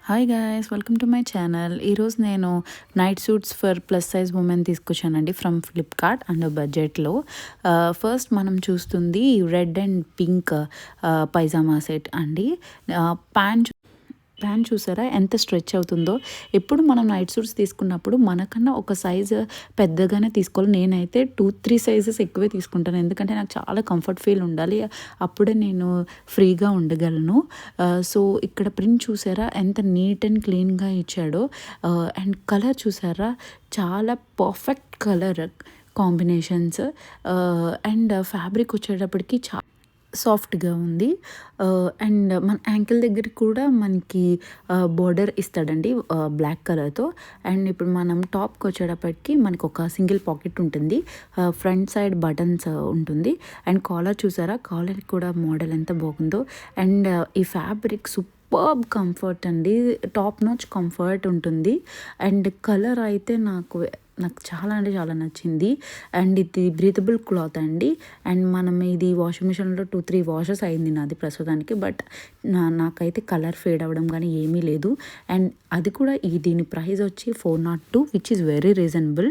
Hi guys, welcome to my channel. ఈరోజు నేను night suits for plus size women తీసుకొచ్చానండి from Flipkart and బడ్జెట్లో. First మనం చూస్తుంది red and pink pyjama set అండి. ప్యాంట్ చూసారా ఎంత స్ట్రెచ్ అవుతుందో. ఎప్పుడు మనం నైట్ సూట్స్ తీసుకున్నప్పుడు మనకన్నా ఒక సైజు పెద్దగానే తీసుకోవాలి. నేనైతే 2-3 సైజెస్ ఎక్కువే తీసుకుంటాను, ఎందుకంటే నాకు చాలా కంఫర్ట్ ఫీల్ ఉండాలి, అప్పుడే నేను ఫ్రీగా ఉండగలను. సో ఇక్కడ ప్రింట్ చూసారా ఎంత నీట్ అండ్ క్లీన్గా ఇచ్చాడో. అండ్ కలర్ చూసారా చాలా perfect colour combinations. And fabric వచ్చేటప్పటికి సాఫ్ట్గా ఉంది. అండ్ మన యాంకిల్ దగ్గర కూడా మనకి బోర్డర్ ఇస్తాడండి బ్లాక్ కలర్తో. అండ్ ఇప్పుడు మనం టాప్కి వచ్చేటప్పటికి మనకు ఒక సింగిల్ పాకెట్ ఉంటుంది, ఫ్రంట్ సైడ్ బటన్స్ ఉంటుంది. అండ్ కాలర్ చూసారా, కాలర్ కూడా మోడల్ ఎంత బాగుందో. అండ్ ఈ ఫ్యాబ్రిక్ సూపర్బ్ కంఫర్ట్ అండి, టాప్ నాచ్ కంఫర్ట్ ఉంటుంది. అండ్ కలర్ అయితే నాకు చాలా అంటే చాలా నచ్చింది. అండ్ ఇది బ్రీతబుల్ క్లాత్ అండి. అండ్ మనం ఇది వాషింగ్ మిషన్లో 2-3 వాషెస్ అయింది నాది ప్రస్తుతానికి, బట్ నాకైతే కలర్ ఫేడ్ అవ్వడం కానీ ఏమీ లేదు. అండ్ అది కూడా దీని ప్రైస్ వచ్చి 402, విచ్ ఈస్ వెరీ రీజనబుల్.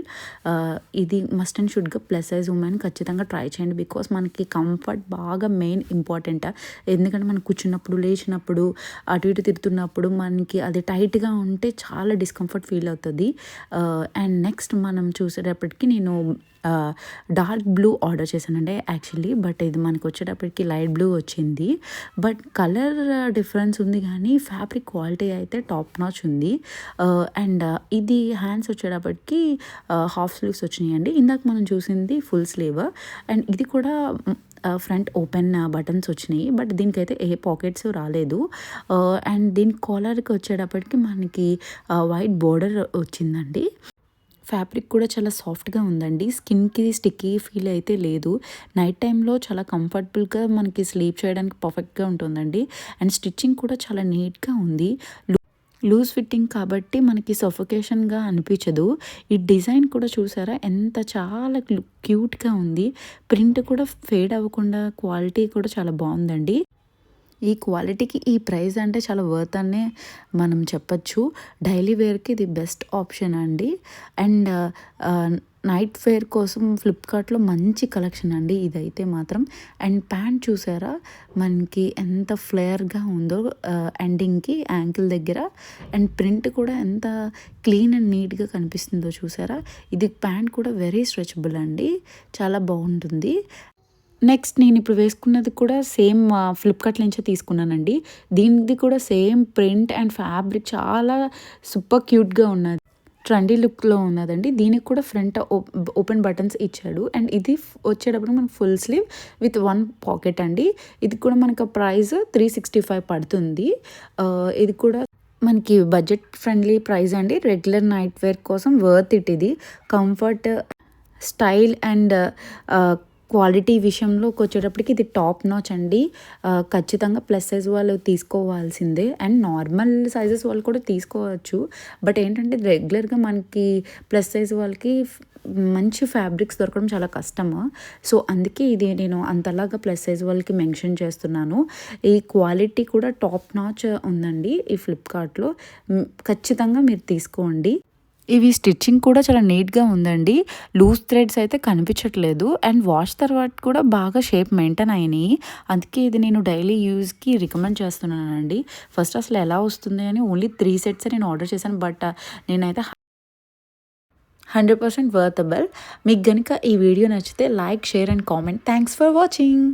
ఇది మస్ట్ అండ్ షుడ్గా ప్లస్ సైజ్ ఉమెన్ ఖచ్చితంగా ట్రై చేయండి, బికాస్ మనకి కంఫర్ట్ బాగా మెయిన్ ఇంపార్టెంట్. ఎందుకంటే మనం కూర్చున్నప్పుడు, లేచినప్పుడు, అటు ఇటు తిరుగుతున్నప్పుడు మనకి అది టైట్గా ఉంటే చాలా డిస్కంఫర్ట్ ఫీల్ అవుతుంది. అండ్ నెక్స్ట్ మనం చూసేటప్పటికి నేను డార్క్ బ్లూ ఆర్డర్ చేశానండి యాక్చువల్లీ, బట్ ఇది మనకు వచ్చేటప్పటికి లైట్ బ్లూ వచ్చింది. బట్ కలర్ డిఫరెన్స్ ఉంది కానీ ఫ్యాబ్రిక్ క్వాలిటీ అయితే టాప్ నాచ్ ఉంది. అండ్ ఇది హ్యాండ్స్ వచ్చేటప్పటికి హాఫ్ స్లీవ్స్ వచ్చినాయండి. ఇందాక మనం చూసింది ఫుల్ స్లీవ్. అండ్ ఇది కూడా ఫ్రంట్ ఓపెన్ బటన్స్ వచ్చినాయి, బట్ దీనికైతే ఏ పాకెట్స్ రాలేదు. అండ్ దీని కాలర్కి వచ్చేటప్పటికి మనకి వైట్ బోర్డర్ వచ్చిందండి. ఫ్యాబ్రిక్ కూడా చాలా సాఫ్ట్గా ఉందండి, స్కిన్కి స్టిక్కీ ఫీల్ అయితే లేదు. నైట్ టైంలో చాలా కంఫర్టబుల్గా మనకి స్లీప్ చేయడానికి పర్ఫెక్ట్గా ఉంటుందండి. అండ్ స్టిచ్చింగ్ కూడా చాలా నీట్గా ఉంది, లూజ్ ఫిట్టింగ్ కాబట్టి మనకి సఫోకేషన్గా అనిపించదు. ఈ డిజైన్ కూడా చూసారా ఎంత చాలా క్యూట్గా ఉంది. ప్రింట్ కూడా ఫేడ్ అవ్వకుండా క్వాలిటీ కూడా చాలా బాగుందండి. ఈ క్వాలిటీకి ఈ ప్రైస్ అంటే చాలా వర్త్ అనే మనం చెప్పచ్చు. డైలీ వేర్కి ఇది బెస్ట్ ఆప్షన్ అండి. అండ్ నైట్ వేర్ కోసం ఫ్లిప్కార్ట్లో మంచి కలెక్షన్ అండి ఇదైతే మాత్రం. అండ్ ప్యాంట్ చూసారా మనకి ఎంత ఫ్లేయర్గా ఉందో ఎండింగ్కి యాంకిల్ దగ్గర. అండ్ ప్రింట్ కూడా ఎంత క్లీన్ అండ్ నీట్గా కనిపిస్తుందో చూసారా. ఇది ప్యాంట్ కూడా వెరీ స్ట్రెచబుల్ అండి, చాలా బాగుంటుంది. నెక్స్ట్ నేను ఇప్పుడు వేసుకున్నది కూడా సేమ్ ఫ్లిప్కార్ట్ నుంచే తీసుకున్నానండి. దీనిది కూడా సేమ్ ప్రింట్ అండ్ ఫ్యాబ్రిక్ చాలా సూపర్ క్యూట్గా ఉన్నది, ట్రెండీ లుక్లో ఉన్నదండి. దీనికి కూడా ఫ్రంట్ ఓపెన్ బటన్స్ ఇచ్చాడు. అండ్ ఇది వచ్చేటప్పుడు మనకు ఫుల్ స్లీవ్ విత్ 1 పాకెట్ అండి. ఇది కూడా మనకు ప్రైస్ 365 పడుతుంది. ఇది కూడా మనకి బడ్జెట్ ఫ్రెండ్లీ ప్రైస్ అండి. రెగ్యులర్ నైట్ వేర్ కోసం వర్త్ ఇట్. ఇది కంఫర్ట్, స్టైల్ అండ్ క్వాలిటీ విషయంలోకి వచ్చేటప్పటికి ఇది టాప్ నాచ్ అండి. ఖచ్చితంగా ప్లస్ సైజ్ వాళ్ళు తీసుకోవాల్సిందే, అండ్ నార్మల్ సైజెస్ వాళ్ళు కూడా తీసుకోవచ్చు. బట్ ఏంటంటే రెగ్యులర్గా మనకి ప్లస్ సైజ్ వాళ్ళకి మంచి ఫ్యాబ్రిక్స్ దొరకడం చాలా కష్టము. సో అందుకే ఇది నేను అంతలాగా ప్లస్ సైజ్ వాళ్ళకి మెన్షన్ చేస్తున్నాను. ఈ క్వాలిటీ కూడా టాప్ నాచ్ ఉందండి ఈ ఫ్లిప్కార్ట్లో, ఖచ్చితంగా మీరు తీసుకోండి. ఇవి స్టిచ్చింగ్ కూడా చాలా నీట్గా ఉందండి, లూజ్ థ్రెడ్స్ అయితే కనిపించట్లేదు. అండ్ వాష్ తర్వాత కూడా బాగా షేప్ మెయింటైన్ అయినాయి. అందుకే ఇది నేను డైలీ యూజ్కి రికమెండ్ చేస్తున్నానండి. ఫస్ట్ అసలు ఎలా వస్తుంది అని ఓన్లీ 3 సెట్స్ నేను ఆర్డర్ చేశాను, బట్ నేనైతే 100% వర్తబుల్. మీకు కనుక ఈ వీడియో నచ్చితే like, share and comment. Thanks for watching.